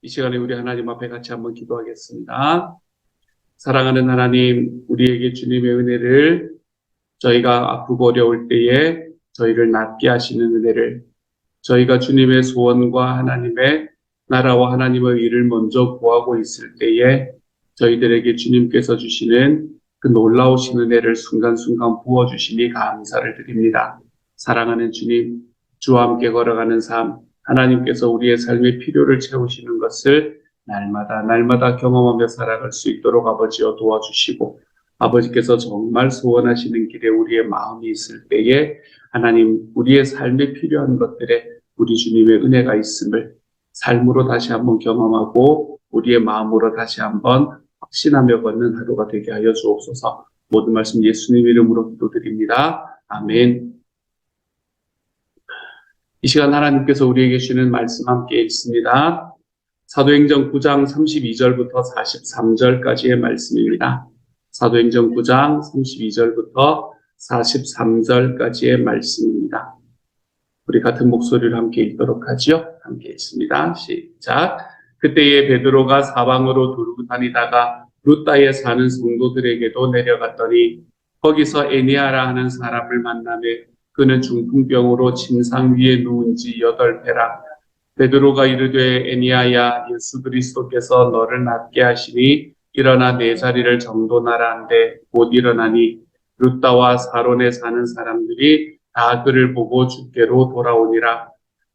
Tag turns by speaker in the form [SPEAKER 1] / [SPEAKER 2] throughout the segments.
[SPEAKER 1] 이 시간에 우리 하나님 앞에 같이 한번 기도하겠습니다. 사랑하는 하나님, 우리에게 주님의 은혜를 저희가 아프고 어려울 때에 저희를 낫게 하시는 은혜를 저희가 주님의 소원과 하나님의 나라와 하나님의 일을 먼저 구하고 있을 때에 저희들에게 주님께서 주시는 그 놀라우신 은혜를 순간순간 부어주시니 감사를 드립니다. 사랑하는 주님, 주와 함께 걸어가는 삶, 하나님께서 우리의 삶의 필요를 채우시는 것을 날마다 경험하며 살아갈 수 있도록 아버지여 도와주시고, 아버지께서 정말 소원하시는 길에 우리의 마음이 있을 때에 하나님, 우리의 삶에 필요한 것들에 우리 주님의 은혜가 있음을 삶으로 다시 한번 경험하고 우리의 마음으로 다시 한번 확신하며 걷는 하루가 되게 하여 주옵소서. 모든 말씀 예수님 이름으로 기도드립니다. 아멘. 이 시간 하나님께서 우리에게 주시는 말씀 함께 읽습니다. 사도행전 9장 32절부터 43절까지의 말씀입니다. 사도행전 9장 32절부터 43절까지의 말씀입니다. 우리 같은 목소리를 함께 읽도록 하지요. 함께 읽습니다. 시작. 그때에 베드로가 사방으로 두루 다니다가 루따에 사는 성도들에게도 내려갔더니 거기서 에니아라 하는 사람을 만나매 그는 중풍병으로 침상 위에 누운 지 8배라. 베드로가 이르되 에니아야, 예수 그리스도께서 너를 낫게 하시니 일어나 내 자리를 정돈하라 한데 곧 일어나니 루따와 사론에 사는 사람들이 다 그를 보고 주께로 돌아오니라.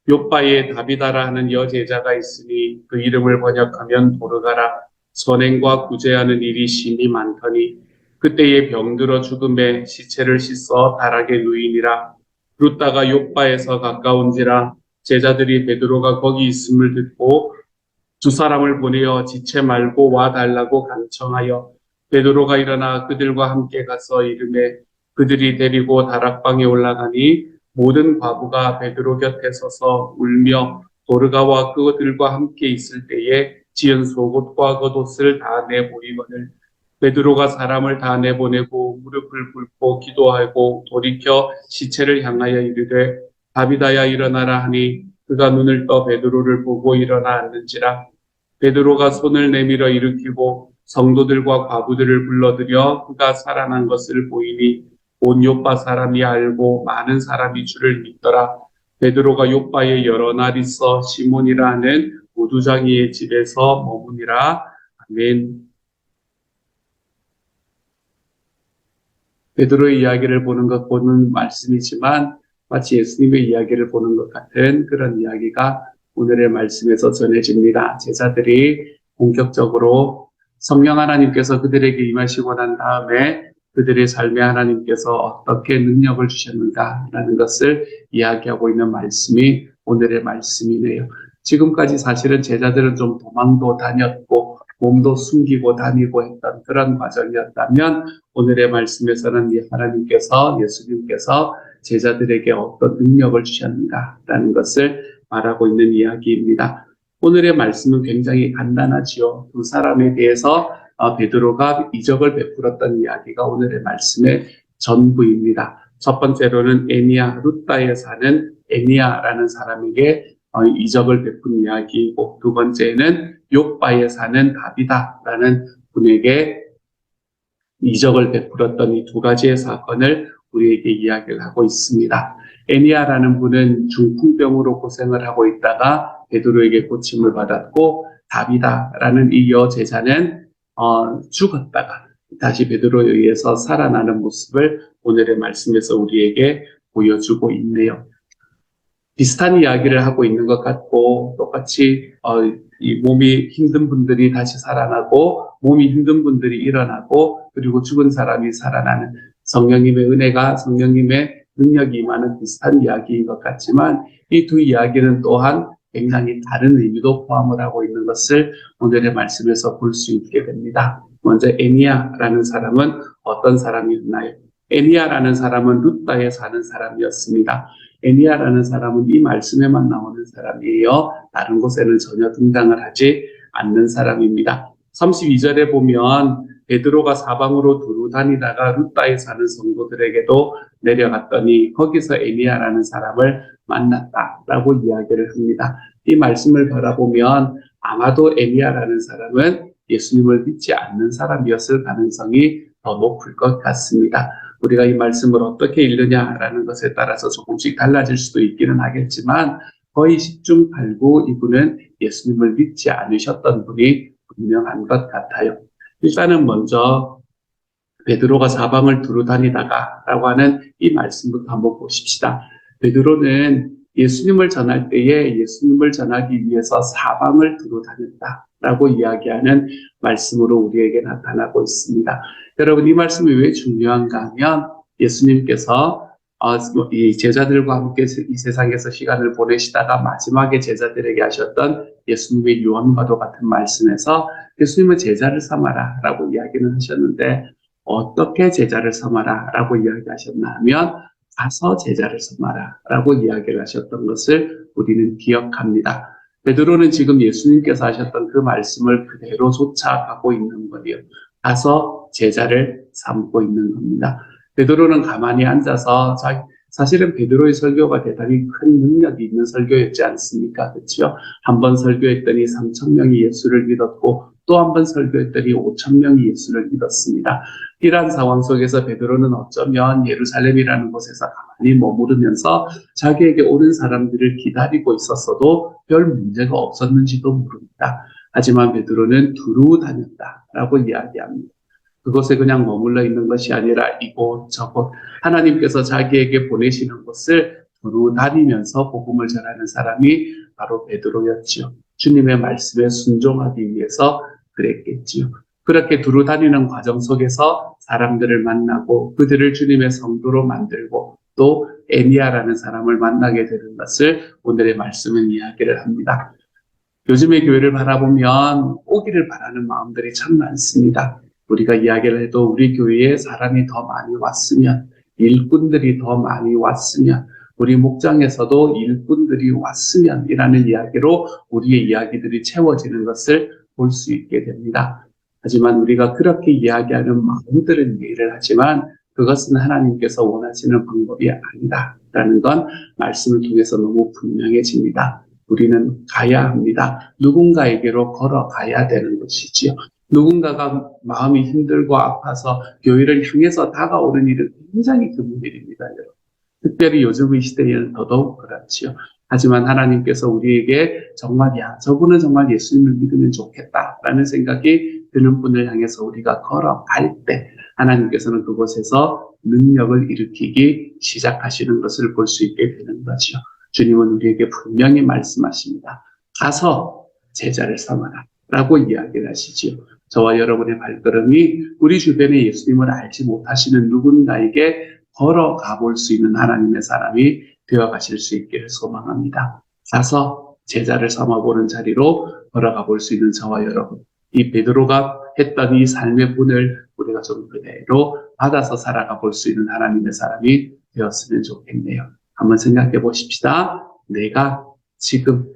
[SPEAKER 1] 욥바에 다비다라 하는 여제자가 있으니 그 이름을 번역하면 도르가라. 선행과 구제하는 일이 심히 많더니 그때에 병들어 죽음에 시체를 씻어 다락에 누이니라. 루따가 욥바에서 가까운지라. 제자들이 베드로가 거기 있음을 듣고 두 사람을 보내어 지체 말고 와달라고 간청하여 베드로가 일어나 그들과 함께 가서 이르매 그들이 데리고 다락방에 올라가니 모든 과부가 베드로 곁에 서서 울며 도르가와 그들과 함께 있을 때에 지은 속옷과 겉옷을 다 내보이거늘 베드로가 사람을 다 내보내고 무릎을 꿇고 기도하고 돌이켜 시체를 향하여 이르되 다비다야 일어나라 하니 그가 눈을 떠 베드로를 보고 일어나 앉는지라. 베드로가 손을 내밀어 일으키고 성도들과 과부들을 불러들여 그가 살아난 것을 보이니 온 욥바 사람이 알고 많은 사람이 주를 믿더라. 베드로가 욥바에 여러 날 있어 시몬이라 하는 오두장이의 집에서 머무니라. 아멘. 베드로의 이야기를 보는 말씀이지만 마치 예수님의 이야기를 보는 것 같은 그런 이야기가 오늘의 말씀에서 전해집니다. 제자들이 본격적으로 성령 하나님께서 그들에게 임하시고 난 다음에 그들의 삶에 하나님께서 어떻게 능력을 주셨는가라는 것을 이야기하고 있는 말씀이 오늘의 말씀이네요. 지금까지 사실은 제자들은 좀 도망도 다녔고 몸도 숨기고 다니고 했던 그런 과정이었다면 오늘의 말씀에서는 하나님께서 예수님께서 제자들에게 어떤 능력을 주셨는가라는 것을 말하고 있는 이야기입니다. 오늘의 말씀은 굉장히 간단하지요. 두 사람에 대해서 베드로가 이적을 베풀었던 이야기가 오늘의 말씀의 전부입니다. 첫 번째로는 에니아, 루따에 사는 에니아라는 사람에게 이적을 베푼 이야기이고 두 번째는 욥바에 사는 다비다라는 분에게 이적을 베풀었던 이 두 가지의 사건을 우리에게 이야기를 하고 있습니다. 에니아라는 분은 중풍병으로 고생을 하고 있다가 베드로에게 고침을 받았고 다비다라는 이 여제자는 죽었다가 다시 베드로에 의해서 살아나는 모습을 오늘의 말씀에서 우리에게 보여주고 있네요. 비슷한 이야기를 하고 있는 것 같고 똑같이 이 몸이 힘든 분들이 다시 살아나고 몸이 힘든 분들이 일어나고 그리고 죽은 사람이 살아나는 성령님의 은혜가 성령님의 능력이 임하는 비슷한 이야기인 것 같지만 이 두 이야기는 또한 굉장히 다른 의미도 포함을 하고 있는 것을 오늘의 말씀에서 볼 수 있게 됩니다. 먼저 에니아라는 사람은 어떤 사람이었나요? 에니아라는 사람은 루따에 사는 사람이었습니다. 에니아라는 사람은 이 말씀에만 나오는 사람이에요. 다른 곳에는 전혀 등장을 하지 않는 사람입니다. 32절에 보면 베드로가 사방으로 두루 다니다가 루다에 사는 성도들에게도 내려갔더니 거기서 에니야라는 사람을 만났다라고 이야기를 합니다. 이 말씀을 바라보면 아마도 에니야라는 사람은 예수님을 믿지 않는 사람이었을 가능성이 더 높을 것 같습니다. 우리가 이 말씀을 어떻게 읽느냐라는 것에 따라서 조금씩 달라질 수도 있기는 하겠지만 거의 10중 8구 이분은 예수님을 믿지 않으셨던 분이 분명한 것 같아요. 일단은 먼저 베드로가 사방을 두루 다니다가 라고 하는 이 말씀부터 한번 보십시다. 베드로는 예수님을 전할 때에 예수님을 전하기 위해서 사방을 두루 다녔다라고 이야기하는 말씀으로 우리에게 나타나고 있습니다. 여러분, 이 말씀이 왜 중요한가 하면 예수님께서 이 제자들과 함께 이 세상에서 시간을 보내시다가 마지막에 제자들에게 하셨던 예수님의 유언과도 같은 말씀에서 예수님은 제자를 삼아라 라고 이야기는 하셨는데 어떻게 제자를 삼아라 라고 이야기하셨나 하면 가서 제자를 삼아라 라고 이야기를 하셨던 것을 우리는 기억합니다. 베드로는 지금 예수님께서 하셨던 그 말씀을 그대로 쫓아가고 있는 거예요. 가서 제자를 삼고 있는 겁니다. 베드로는 가만히 앉아서 사실은 베드로의 설교가 대단히 큰 능력이 있는 설교였지 않습니까? 그렇죠? 한 번 설교했더니 3,000명이 예수를 믿었고 또 한 번 설교했더니 5,000명이 예수를 믿었습니다. 이러한 상황 속에서 베드로는 어쩌면 예루살렘이라는 곳에서 가만히 머무르면서 자기에게 오는 사람들을 기다리고 있었어도 별 문제가 없었는지도 모릅니다. 하지만 베드로는 두루 다녔다라고 이야기합니다. 그곳에 그냥 머물러 있는 것이 아니라 이곳 저곳 하나님께서 자기에게 보내시는 곳을 두루 다니면서 복음을 전하는 사람이 바로 베드로였지요. 주님의 말씀에 순종하기 위해서 그랬겠지요. 그렇게 두루 다니는 과정 속에서 사람들을 만나고 그들을 주님의 성도로 만들고 또 에니야라는 사람을 만나게 되는 것을 오늘의 말씀은 이야기를 합니다. 요즘의 교회를 바라보면 오기를 바라는 마음들이 참 많습니다. 우리가 이야기를 해도 우리 교회에 사람이 더 많이 왔으면, 일꾼들이 더 많이 왔으면, 우리 목장에서도 일꾼들이 왔으면 이라는 이야기로 우리의 이야기들이 채워지는 것을 볼 수 있게 됩니다. 하지만 우리가 그렇게 이야기하는 마음들은 이해를 하지만 그것은 하나님께서 원하시는 방법이 아니다라는 건 말씀을 통해서 너무 분명해집니다. 우리는 가야 합니다. 누군가에게로 걸어가야 되는 것이지요. 누군가가 마음이 힘들고 아파서 교회를 향해서 다가오는 일은 굉장히 드문 일입니다. 여러분. 특별히 요즘의 시대에는 더더욱 그렇지요. 하지만 하나님께서 우리에게 정말 저분은 정말 예수님을 믿으면 좋겠다라는 생각이 드는 분을 향해서 우리가 걸어갈 때 하나님께서는 그곳에서 능력을 일으키기 시작하시는 것을 볼 수 있게 되는 거죠. 주님은 우리에게 분명히 말씀하십니다. 가서 제자를 삼아라 라고 이야기를 하시지요. 저와 여러분의 발걸음이 우리 주변에 예수님을 알지 못하시는 누군가에게 걸어가 볼 수 있는 하나님의 사람이 되어 가실 수 있기를 소망합니다. 가서 제자를 삼아보는 자리로 걸어가 볼 수 있는 저와 여러분, 이 베드로가 했던 이 삶의 분을 우리가 좀 그대로 받아서 살아가 볼 수 있는 하나님의 사람이 되었으면 좋겠네요. 한번 생각해 보십시다. 내가 지금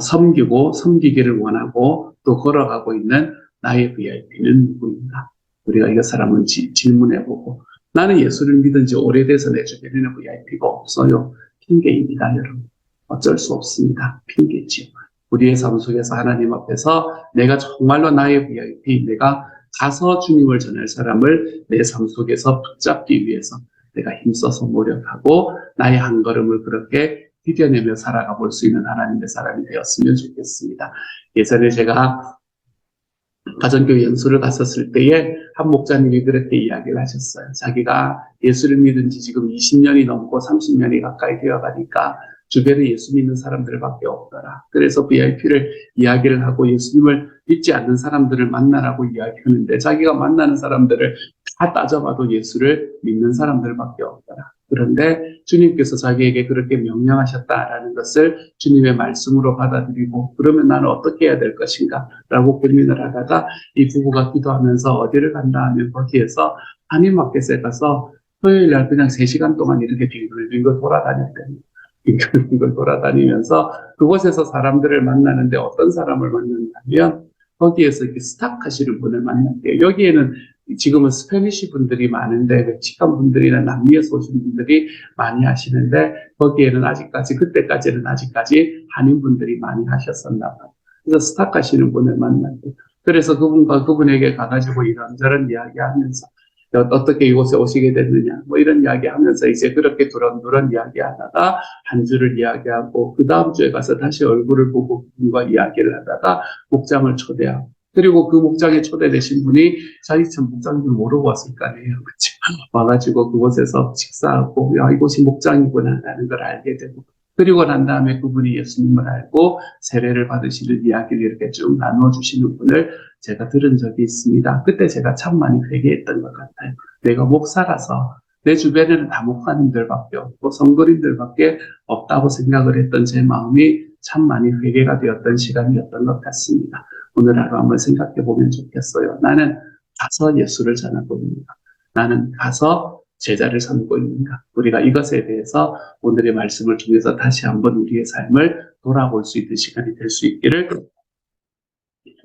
[SPEAKER 1] 섬기고 섬기기를 원하고 또 걸어가고 있는 나의 VIP는 누구인가? 우리가 이 사람은 질문해보고 나는 예수를 믿은 지 오래돼서 내 주변에는 VIP가 없어요. 핑계입니다, 여러분. 어쩔 수 없습니다. 핑계지요. 우리의 삶 속에서 하나님 앞에서 내가 정말로 나의 VIP, 내가 가서 주님을 전할 사람을 내 삶 속에서 붙잡기 위해서 내가 힘써서 노력하고 나의 한 걸음을 그렇게 디뎌내며 살아가 볼 수 있는 하나님의 사람이 되었으면 좋겠습니다. 예전에 제가 가정교회 연수를 갔었을 때에 한 목사님이 그렇게 이야기를 하셨어요. 자기가 예수를 믿은 지 지금 20년이 넘고 30년이 가까이 되어 가니까 주변에 예수 믿는 사람들밖에 없더라. 그래서 VIP를 이야기를 하고 예수님을 믿지 않는 사람들을 만나라고 이야기하는데 자기가 만나는 사람들을 다 따져봐도 예수를 믿는 사람들밖에 없더라. 그런데 주님께서 자기에게 그렇게 명령하셨다라는 것을 주님의 말씀으로 받아들이고 그러면 나는 어떻게 해야 될 것인가 라고 고민을 하다가 이 부부가 기도하면서 어디를 간다 하면 거기에서 한인마켓에 가서 토요일 날 그냥 3시간 동안 이렇게 빙글빙글 돌아다녔대요. 빙글빙글 돌아다니면서 그곳에서 사람들을 만나는데 어떤 사람을 만났냐면 거기에서 이렇게 스탁하시는 분을 만났대요. 여기에는 지금은 스페니쉬 분들이 많은데 멕시칸 분들이나 남미에서 오신 분들이 많이 하시는데 거기에는 아직까지 그때까지는 아직까지 한인 분들이 많이 하셨었나 봐요. 그래서 스탁하시는 분을 만났대요. 그래서 그분에게 가가지고 이런저런 이야기하면서 어떻게 이곳에 오시게 됐느냐 뭐 이런 이야기하면서 이제 그렇게 두런두런 이야기하다가 한 주를 이야기하고 그 다음 주에 가서 다시 얼굴을 보고 그분과 이야기를 하다가 목장을 초대하고 그리고 그 목장에 초대되신 분이 자기 참 목장인 줄 모르고 왔을 거 아니에요. 그치? 와가지고 그곳에서 식사하고 야 이곳이 목장이구나 라는 걸 알게 되고 그리고 난 다음에 그분이 예수님을 알고 세례를 받으시는 이야기를 이렇게 쭉 나누어 주시는 분을 제가 들은 적이 있습니다. 그때 제가 참 많이 회개했던 것 같아요. 내가 목사라서 내 주변에는 다 목사님들밖에 없고 성도님들밖에 없다고 생각을 했던 제 마음이 참 많이 회개가 되었던 시간이었던 것 같습니다. 오늘 하루 한번 생각해 보면 좋겠어요. 나는 가서 예수를 전하고 있는가? 나는 가서 제자를 삼고 있는가? 우리가 이것에 대해서 오늘의 말씀을 통해서 다시 한번 우리의 삶을 돌아볼 수 있는 시간이 될 수 있기를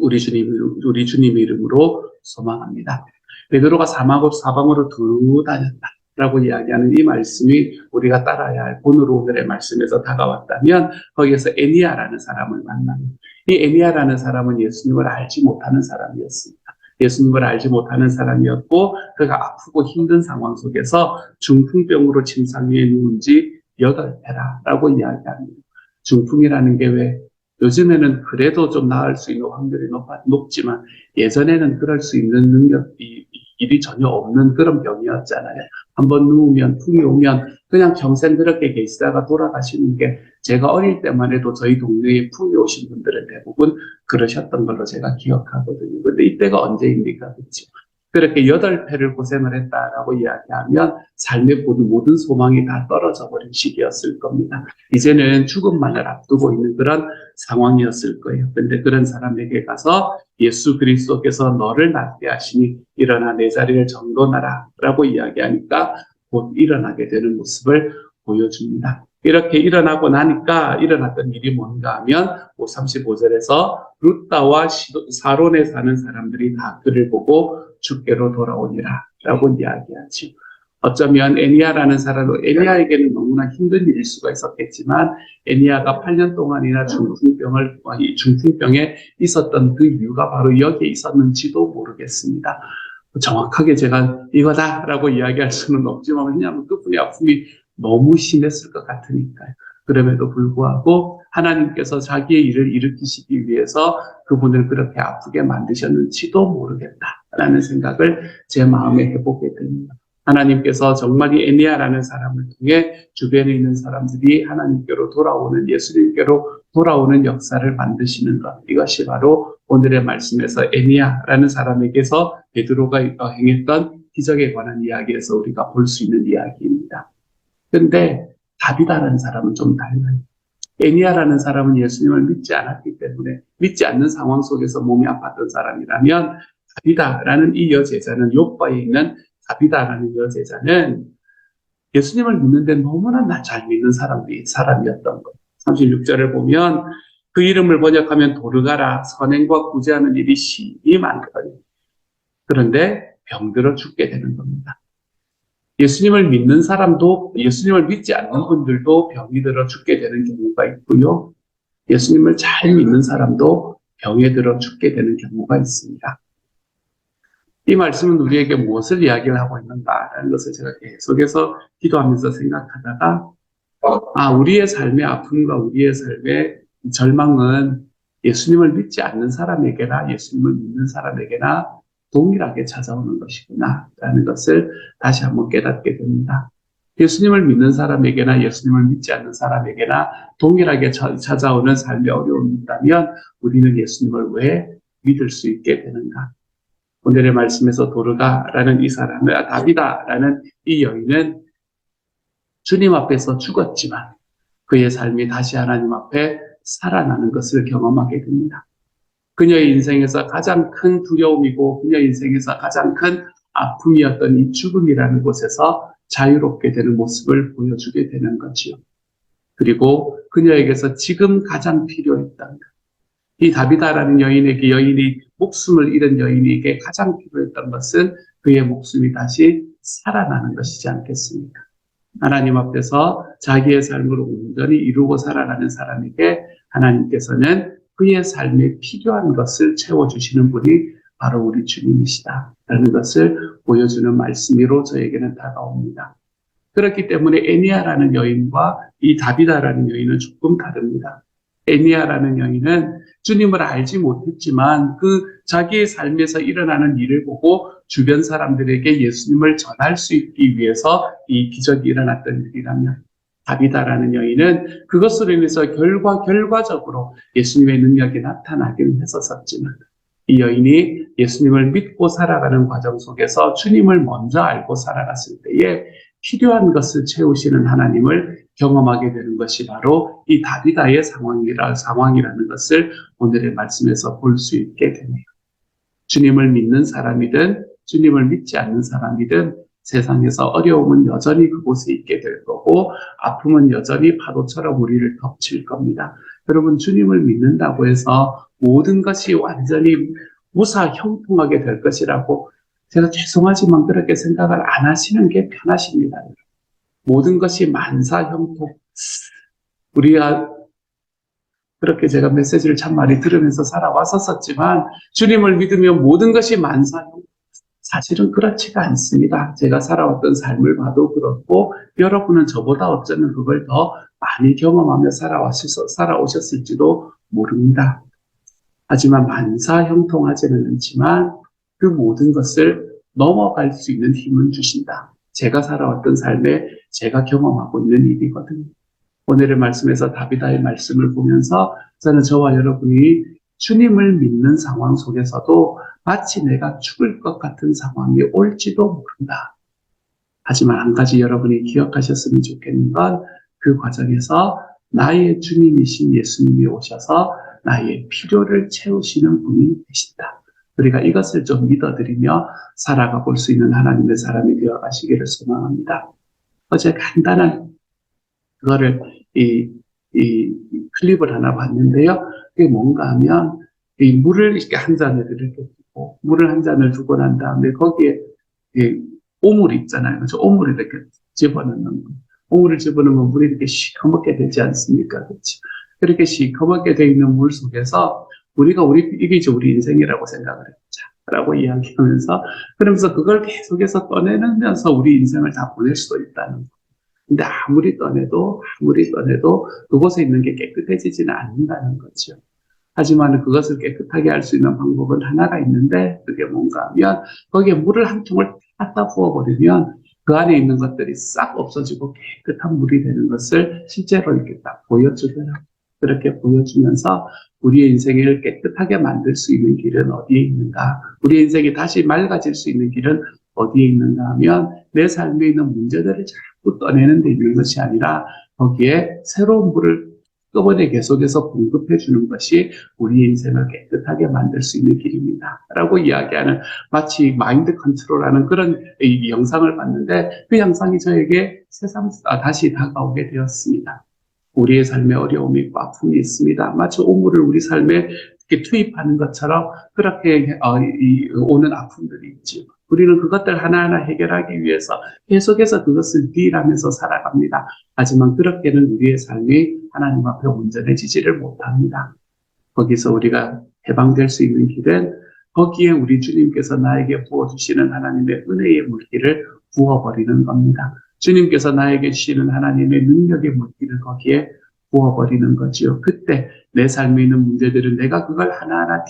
[SPEAKER 1] 우리 주님 이름으로 소망합니다. 베드로가 사방으로 두루 다녔다라고 이야기하는 이 말씀이 우리가 따라야 할 오늘로 오늘의 말씀에서 다가왔다면 거기에서 에니야라는 사람을 만납니다. 이 에니야라는 사람은 예수님을 알지 못하는 사람이었습니다. 예수님을 알지 못하는 사람이었고 그가 아프고 힘든 상황 속에서 중풍병으로 침상 위에 누운 지 8회라고 이야기합니다. 중풍이라는 게 왜 요즘에는 그래도 좀 나을 수 있는 확률이 높지만 예전에는 그럴 수 있는 일이 전혀 없는 그런 병이었잖아요. 한번 누우면 풍이 오면 그냥 평생 그렇게 계시다가 돌아가시는 게 제가 어릴 때만 해도 저희 동네에 풍이 오신 분들은 대부분 그러셨던 걸로 제가 기억하거든요. 근데 이때가 언제입니까? 그렇죠? 그렇게 8회를 고생을 했다라고 이야기하면 삶의 모든 소망이 다 떨어져 버린 시기였을 겁니다. 이제는 죽음만을 앞두고 있는 그런 상황이었을 거예요. 근데 그런 사람에게 가서 예수 그리스도께서 너를 낫게 하시니 일어나 내 자리를 정돈하라 라고 이야기하니까 곧 일어나게 되는 모습을 보여줍니다. 이렇게 일어나고 나니까 일어났던 일이 뭔가 하면 35절에서 룻다와 사론에 사는 사람들이 다 그를 보고 주께로 돌아오니라 라고 이야기하죠. 어쩌면 애니야라는 사람은 애니야에게는 너무나 힘든 일일 수가 있었겠지만 애니야가 8년 동안이나 중풍병에 있었던 그 이유가 바로 여기에 있었는지도 모르겠습니다. 정확하게 제가 이거다라고 이야기할 수는 없지만 왜냐하면 그분의 아픔이 너무 심했을 것 같으니까요. 그럼에도 불구하고 하나님께서 자기의 일을 일으키시기 위해서 그분을 그렇게 아프게 만드셨는지도 모르겠다라는 생각을 제 마음에 해보게 됩니다. 하나님께서 정말 이 애니야라는 사람을 통해 주변에 있는 사람들이 하나님께로 돌아오는 예수님께로 돌아오는 역사를 만드시는 것, 이것이 바로 오늘의 말씀에서 애니야라는 사람에게서 베드로가 행했던 기적에 관한 이야기에서 우리가 볼 수 있는 이야기입니다. 근데 다비다라는 사람은 좀 달라요. 애니야라는 사람은 예수님을 믿지 않았기 때문에 믿지 않는 상황 속에서 몸이 아팠던 사람이라면 다비다라는 이 여제자는 욥바에 있는 다비다라는 여제자는 예수님을 믿는데 너무나 잘 믿는 사람이었던 거예요. 36절을 보면 그 이름을 번역하면 도르가라 선행과 구제하는 일이 심히 많거든요. 그런데 병들어 죽게 되는 겁니다. 예수님을 믿는 사람도 예수님을 믿지 않는 분들도 병이 들어 죽게 되는 경우가 있고요. 예수님을 잘 믿는 사람도 병에 들어 죽게 되는 경우가 있습니다. 이 말씀은 우리에게 무엇을 이야기를 하고 있는가라는 것을 제가 계속해서 기도하면서 생각하다가 우리의 삶의 아픔과 우리의 삶의 절망은 예수님을 믿지 않는 사람에게나 예수님을 믿는 사람에게나 동일하게 찾아오는 것이구나 라는 것을 다시 한번 깨닫게 됩니다. 예수님을 믿는 사람에게나 예수님을 믿지 않는 사람에게나 동일하게 찾아오는 삶의 어려움이 있다면 우리는 예수님을 왜 믿을 수 있게 되는가? 오늘의 말씀에서 도르가라는 이 사람은 다비다라는 이 여인은 주님 앞에서 죽었지만 그의 삶이 다시 하나님 앞에 살아나는 것을 경험하게 됩니다. 그녀의 인생에서 가장 큰 두려움이고 그녀의 인생에서 가장 큰 아픔이었던 이 죽음이라는 곳에서 자유롭게 되는 모습을 보여주게 되는 거지요. 그리고 그녀에게서 지금 가장 필요했던 것, 이 다비다라는 여인이 목숨을 잃은 여인에게 가장 필요했던 것은 그의 목숨이 다시 살아나는 것이지 않겠습니까? 하나님 앞에서 자기의 삶을 온전히 이루고 살아가는 사람에게 하나님께서는 그의 삶에 필요한 것을 채워주시는 분이 바로 우리 주님이시다라는 것을 보여주는 말씀으로 저에게는 다가옵니다. 그렇기 때문에 애니아라는 여인과 이 다비다라는 여인은 조금 다릅니다. 애니아라는 여인은 주님을 알지 못했지만 그 자기의 삶에서 일어나는 일을 보고 주변 사람들에게 예수님을 전할 수 있기 위해서 이 기적이 일어났던 일이라면, 다비다라는 여인은 그것으로 인해서 결과적으로 예수님의 능력이 나타나긴 했었지만, 이 여인이 예수님을 믿고 살아가는 과정 속에서 주님을 먼저 알고 살아갔을 때에 필요한 것을 채우시는 하나님을 경험하게 되는 것이 바로 이 다비다의 상황이라는 것을 오늘의 말씀에서 볼 수 있게 되네요. 주님을 믿는 사람이든 주님을 믿지 않는 사람이든 세상에서 어려움은 여전히 그곳에 있게 될 거고 아픔은 여전히 파도처럼 우리를 덮칠 겁니다. 여러분, 주님을 믿는다고 해서 모든 것이 완전히 무사형통하게 될 것이라고 제가 죄송하지만 그렇게 생각을 안 하시는 게 편하십니다. 모든 것이 만사형통. 우리가 그렇게 제가 메시지를 참 많이 들으면서 살아왔었지만 주님을 믿으면 모든 것이 만사형통. 사실은 그렇지가 않습니다. 제가 살아왔던 삶을 봐도 그렇고 여러분은 저보다 어쩌면 그걸 더 많이 경험하며 살아오셨을지도 모릅니다. 하지만 만사형통하지는 않지만 그 모든 것을 넘어갈 수 있는 힘은 주신다. 제가 살아왔던 삶에 제가 경험하고 있는 일이거든요. 오늘의 말씀에서 다비다의 말씀을 보면서 저는 저와 여러분이 주님을 믿는 상황 속에서도 마치 내가 죽을 것 같은 상황이 올지도 모른다. 하지만 한 가지 여러분이 기억하셨으면 좋겠는 건 그 과정에서 나의 주님이신 예수님이 오셔서 나의 필요를 채우시는 분이 되신다. 우리가 이것을 좀 믿어드리며 살아가 볼 수 있는 하나님의 사람이 되어 가시기를 소망합니다. 어제 간단한 그거를 이 클립을 하나 봤는데요. 그게 뭔가 하면 이 물을 이렇게 한 잔을 이렇게 두고 물을 한 잔을 두고 난 다음에 거기에 이 오물 있잖아요. 그래서 오물을 이렇게 집어넣는 거. 오물을 집어넣으면 물이 이렇게 시커멓게 되지 않습니까? 그렇죠? 그렇게 시커멓게 되어 있는 물 속에서 이게 이제 우리 인생이라고 생각을 해보자라고 이야기하면서 그러면서 그걸 계속해서 떠내면서 우리 인생을 다 보낼 수도 있다는 거. 근데 아무리 떠내도 그곳에 있는 게 깨끗해지지는 않는다는 거죠. 하지만 그것을 깨끗하게 할 수 있는 방법은 하나가 있는데 그게 뭔가 하면 거기에 물을 한 통을 갖다 부어버리면 그 안에 있는 것들이 싹 없어지고 깨끗한 물이 되는 것을 실제로 이렇게 딱 보여주더라고요. 그렇게 보여주면서 우리의 인생을 깨끗하게 만들 수 있는 길은 어디에 있는가? 우리의 인생이 다시 맑아질 수 있는 길은 어디에 있는가 하면 내 삶에 있는 문제들을 자꾸 떠내는 데 있는 것이 아니라 거기에 새로운 물을 한꺼번에 계속해서 공급해 주는 것이 우리의 인생을 깨끗하게 만들 수 있는 길입니다. 라고 이야기하는 마치 마인드 컨트롤하는 그런 이 영상을 봤는데 그 영상이 저에게 다시 다가오게 되었습니다. 우리의 삶에 어려움이 있고 아픔이 있습니다. 마치 오물을 우리 삶에 이렇게 투입하는 것처럼 그렇게 오는 아픔들이 있지요. 우리는 그것들 하나하나 해결하기 위해서 계속해서 그것을 딜하면서 살아갑니다. 하지만 그렇게는 우리의 삶이 하나님 앞에 온전해지지를 못합니다. 거기서 우리가 해방될 수 있는 길은 거기에 우리 주님께서 나에게 부어주시는 하나님의 은혜의 물기를 부어버리는 겁니다. 주님께서 나에게 주시는 하나님의 능력의 물기를 거기에 부어버리는 거지요. 그때 내 삶에 있는 문제들은 내가 그걸 하나하나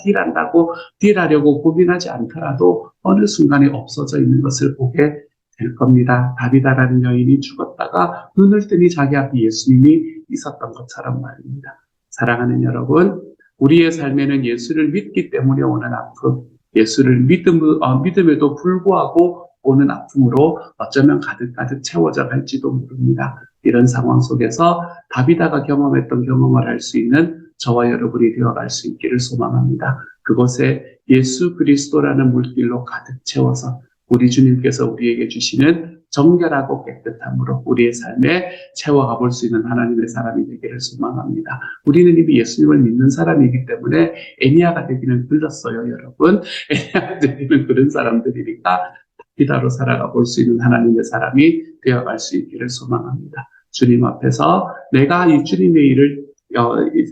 [SPEAKER 1] 딜하려고 고민하지 않더라도 어느 순간에 없어져 있는 것을 보게 될 겁니다. 다비다라는 여인이 죽었다가 눈을 뜨니 자기 앞에 예수님이 있었던 것처럼 말입니다. 사랑하는 여러분, 우리의 삶에는 예수를 믿기 때문에 오는 아픔, 예수를 믿음에도 불구하고 오는 아픔으로 어쩌면 가득가득 채워져 갈지도 모릅니다. 이런 상황 속에서 다비다가 경험했던 경험을 할 수 있는 저와 여러분이 되어갈 수 있기를 소망합니다. 그곳에 예수 그리스도라는 물길로 가득 채워서 우리 주님께서 우리에게 주시는 정결하고 깨끗함으로 우리의 삶에 채워가 볼 수 있는 하나님의 사람이 되기를 소망합니다. 우리는 이미 예수님을 믿는 사람이기 때문에 애니아가 되기는 글렀어요, 여러분. 애니아가 되기는 그런 사람들이니까 피다로 살아가 볼 수 있는 하나님의 사람이 되어갈 수 있기를 소망합니다. 주님 앞에서 내가 이 주님의 일을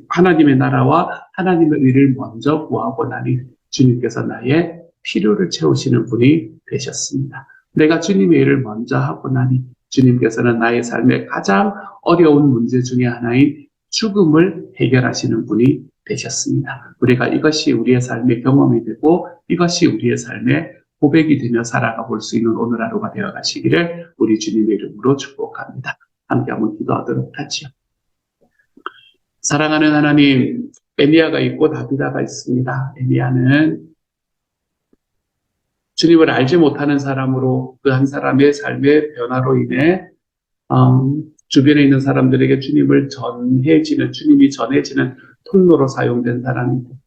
[SPEAKER 1] 하나님의 나라와 하나님의 의를 먼저 구하고 나니 주님께서 나의 필요를 채우시는 분이 되셨습니다. 내가 주님의 일을 먼저 하고 나니 주님께서는 나의 삶의 가장 어려운 문제 중에 하나인 죽음을 해결하시는 분이 되셨습니다. 우리가 이것이 우리의 삶의 경험이 되고 이것이 우리의 삶의 고백이 되며 살아가 볼 수 있는 오늘 하루가 되어 가시기를 우리 주님의 이름으로 축복합니다. 함께 한번 기도하도록 하지요. 사랑하는 하나님, 애니아가 있고 다비다가 있습니다. 애니아는 주님을 알지 못하는 사람으로 그 한 사람의 삶의 변화로 인해 주변에 있는 사람들에게 주님이 전해지는 통로로 사용된 사람이고,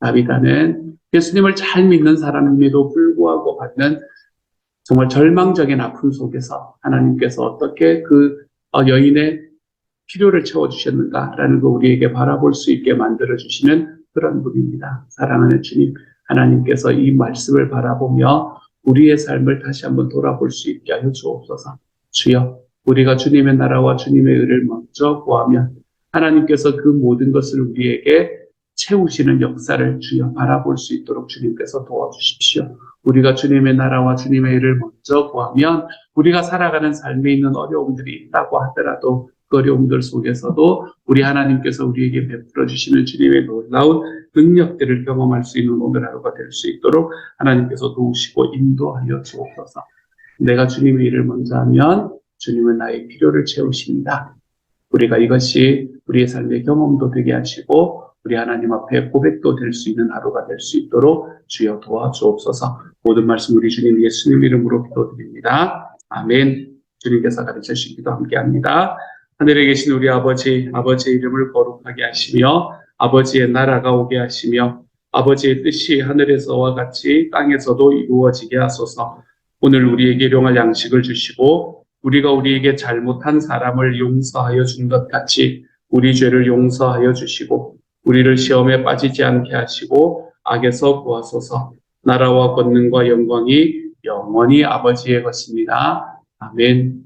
[SPEAKER 1] 다비다는 예수님을 잘 믿는 사람임에도 불구하고 받는 정말 절망적인 아픔 속에서 하나님께서 어떻게 그 여인의 필요를 채워주셨는가라는 거 우리에게 바라볼 수 있게 만들어주시는 그런 분입니다. 사랑하는 주님, 하나님께서 이 말씀을 바라보며 우리의 삶을 다시 한번 돌아볼 수 있게 하여 주옵소서. 주여, 우리가 주님의 나라와 주님의 의를 먼저 구하면 하나님께서 그 모든 것을 우리에게 채우시는 역사를 주여 바라볼 수 있도록 주님께서 도와주십시오. 우리가 주님의 나라와 주님의 의를 먼저 구하면 우리가 살아가는 삶에 있는 어려움들이 있다고 하더라도 그 어려움들 속에서도 우리 하나님께서 우리에게 베풀어 주시는 주님의 놀라운 능력들을 경험할 수 있는 오늘 하루가 될 수 있도록 하나님께서 도우시고 인도하여 주옵소서. 내가 주님의 일을 먼저 하면 주님은 나의 필요를 채우십니다. 우리가 이것이 우리의 삶의 경험도 되게 하시고 우리 하나님 앞에 고백도 될 수 있는 하루가 될 수 있도록 주여 도와주옵소서. 모든 말씀 우리 주님 예수님 이름으로 기도드립니다. 아멘. 주님께서 가르쳐 주신 기도 함께합니다. 하늘에 계신 우리 아버지의 이름을 거룩하게 하시며 아버지의 나라가 오게 하시며 아버지의 뜻이 하늘에서와 같이 땅에서도 이루어지게 하소서. 오늘 우리에게 일용할 양식을 주시고 우리가 우리에게 잘못한 사람을 용서하여 준 것 같이 우리 죄를 용서하여 주시고 우리를 시험에 빠지지 않게 하시고 악에서 구하소서. 나라와 권능과 영광이 영원히 아버지의 것입니다. 아멘.